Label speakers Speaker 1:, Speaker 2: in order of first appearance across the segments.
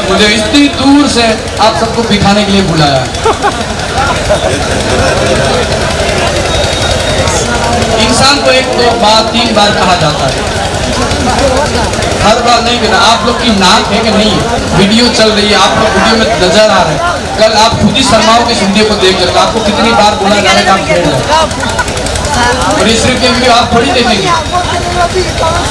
Speaker 1: मुझे इतनी दूर से आप सबको दिखाने के लिए बुलाया। इंसान को एक दो बार तीन बार कहा जाता है, हर बार नहीं कहना। आप लोग की नाक है कि नहीं, वीडियो चल रही है, आप लोग वीडियो में नजर आ रहे हैं। कल आप खुद ही शर्माओगे इस वीडियो को देख कर, आपको कितनी बार बोला जाएगा आप खेल रहे। और इस सिर्फ वीडियो आप थोड़ी देखेंगे,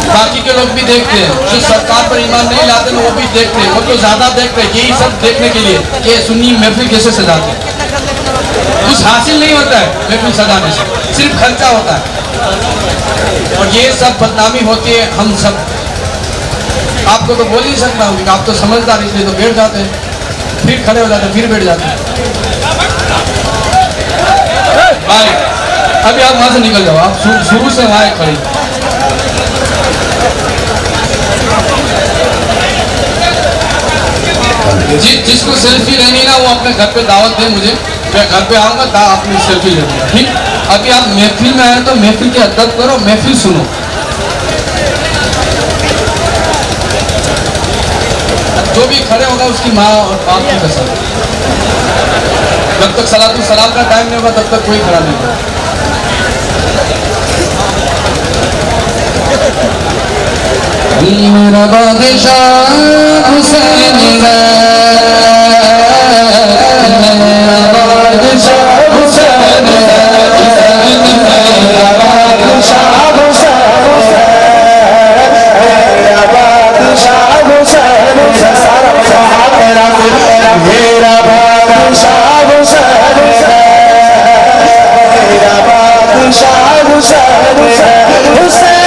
Speaker 1: बाकी के लोग भी देखते हैं, जो सरकार पर ईमान नहीं लाते ना वो भी देखते हैं। वो तो ज्यादा देखते हैं यही सब देखने के लिए कि सुन्नी महफिल कैसे सजाते हैं। कुछ हासिल नहीं होता है महफिल सजाने से, सिर्फ खर्चा होता है और ये सब बदनामी होती है। हम सब आपको तो बोल ही सकता हूँ कि आप तो समझदार, इसलिए तो बैठ जाते हैं, फिर खड़े हो जाते हैं, फिर बैठ जाते हैं। भाई अभी आप वहां से निकल जाओ, आप शुरू से वहां खड़े। जिसको सेल्फी लेनी ना वो अपने घर पे दावत दे मुझे, मैं घर पे आऊंगा अपनी सेल्फी ले लूंगा, ठीक। अभी आप महफिल में आए तो महफिल की अदब करो, महफिल सुनो। जो भी खड़े होगा उसकी माँ और बाप की कसम, जब तक सलातुल सलाम का टाइम नहीं होगा तब तक कोई खड़ा नहीं होगा। मेरा बादशाह हुसैन है, मेरा बादशाह हुसैन है, मेरा बादशाह हुसैन है, मेरा बादशाह हुसैन है, सारा जहां मेरा मेरा बादशाह हुसैन है, मेरा बादशाह हुसैन है, हुसैन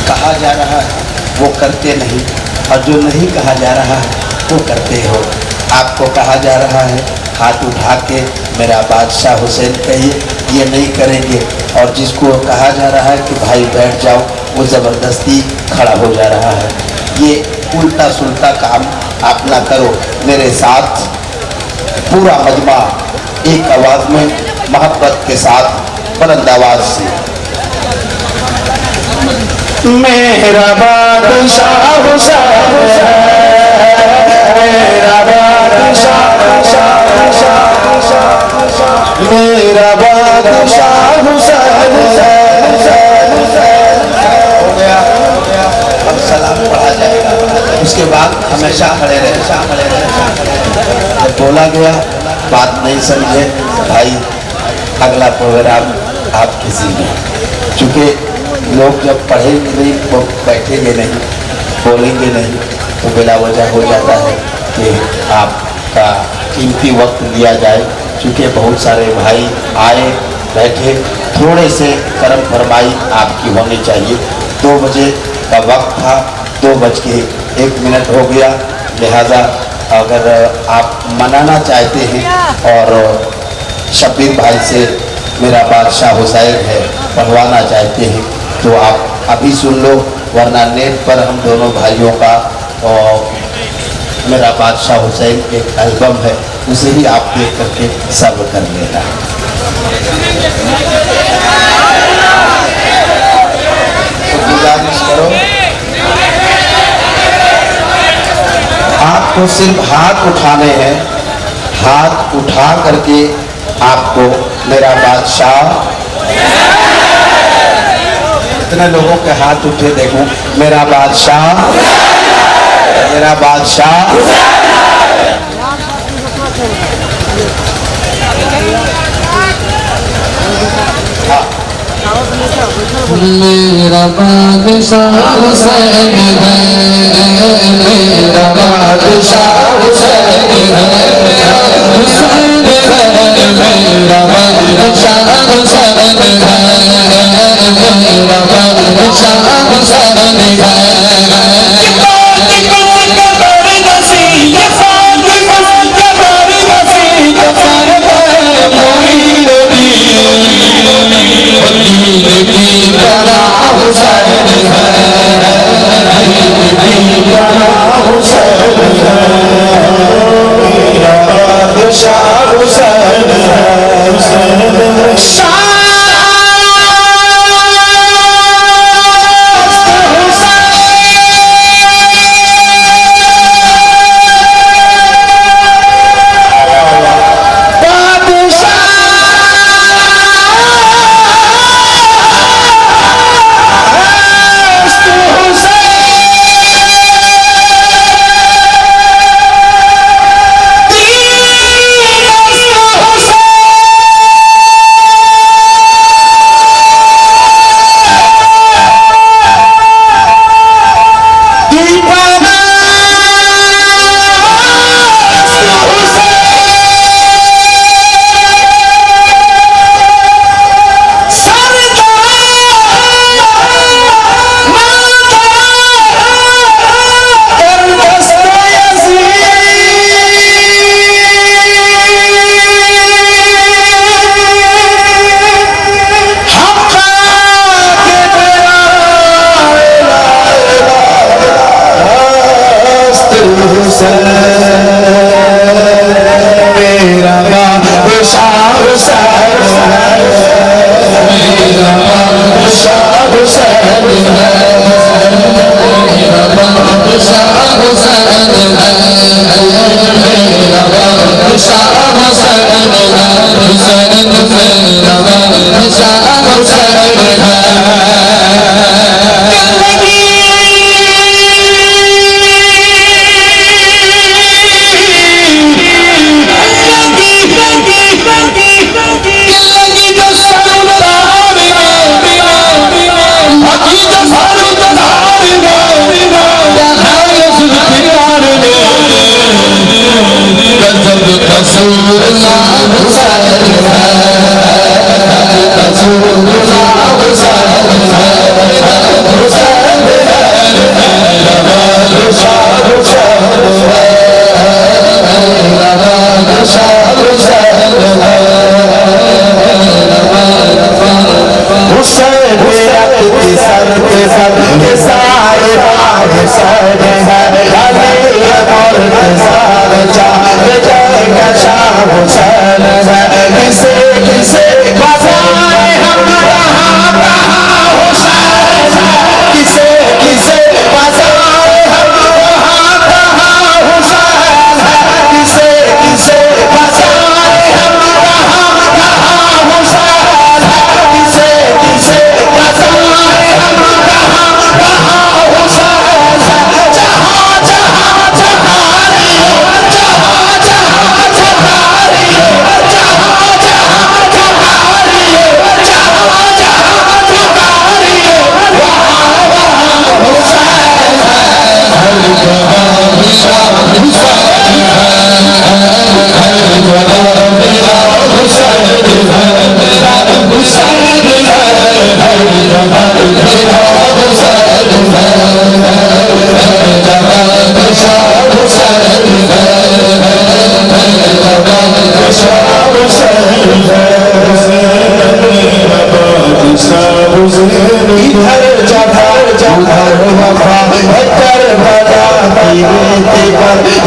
Speaker 1: कहा जा रहा है वो करते नहीं, और जो नहीं कहा जा रहा है वो करते हो। आपको कहा जा रहा है हाथ उठा के मेरा बादशाह हुसैन कहिए, ये नहीं करेंगे। और जिसको कहा जा रहा है कि भाई बैठ जाओ, वो ज़बरदस्ती खड़ा हो जा रहा है। ये उल्टा सुल्टा काम आप ना करो। मेरे साथ पूरा मजमा एक आवाज़ में मोहब्बत के साथ बुलंद आवाज़ से, मेरा बादशाह हुसैन है, मेरा बादशाह, मेरा बादशाह हुसैन है। हो गया, अब सलाम पढ़ा जाएगा, उसके बाद हमेशा खड़े रहे। जब बोला गया बात नहीं समझे भाई, अगला प्रोग्राम आप किसी में, चूँकि लोग जब पढ़ेंगे नहीं वो बैठेंगे नहीं, बोलेंगे नहीं, तो बिला वजह हो जाता है कि आपका कीमती वक्त लिया जाए। चूँकि बहुत सारे भाई आए बैठे, थोड़े से कर्म फरमाई आपकी होनी चाहिए। 2 बजे का वक्त था, 2:01 हो गया, लिहाजा अगर आप मनाना चाहते हैं और शब्बीर भाई से मेरा बादशाह हुसैन है पढ़वाना चाहते हैं तो आप अभी सुन लो, वरना नेट पर हम दोनों भाइयों का और मेरा बादशाह हुसैन एक एल्बम है, उसे ही आप देख करके सब्र कर लेना। तो गुजारिश करो, आपको सिर्फ हाथ उठाने हैं, हाथ उठा करके आपको मेरा बादशाह, इतने लोगों के हाथ उठे देखूं, मेरा बादशाह, मेरा बादशाह।
Speaker 2: मेरा बादशाह हुसैन है, मेरा बादशाह हुसैन है, हुसैन है, मेरा बादशाह हुसैन है, मेरा बादशाह हुसैन है।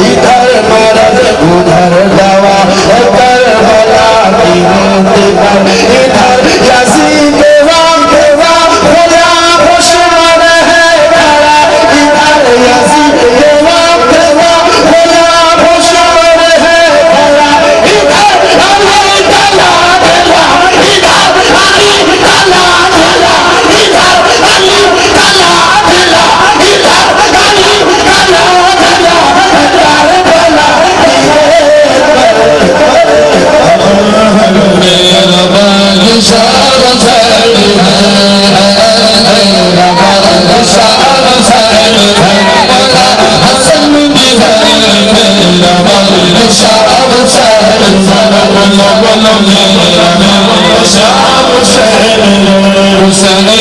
Speaker 1: इधर मरद उधर दवा करबला की रेत पर इधर यजीद वाक़िआ खुदा दुश्मन है खड़ा इधर यजीद वाक़िआ खुदा दुश्मन है खड़ा इधर अली तला तला इधर अली तला तला इधर अली तला तला इधर अली तला तला करबला
Speaker 2: मेरा बादशाह हुसैन है मेरा बादशाह हुसैन है हसन भी है मेरा बादशाह हुसैन बोलो बोलो मेरा बादशाह हुसैन हुसैन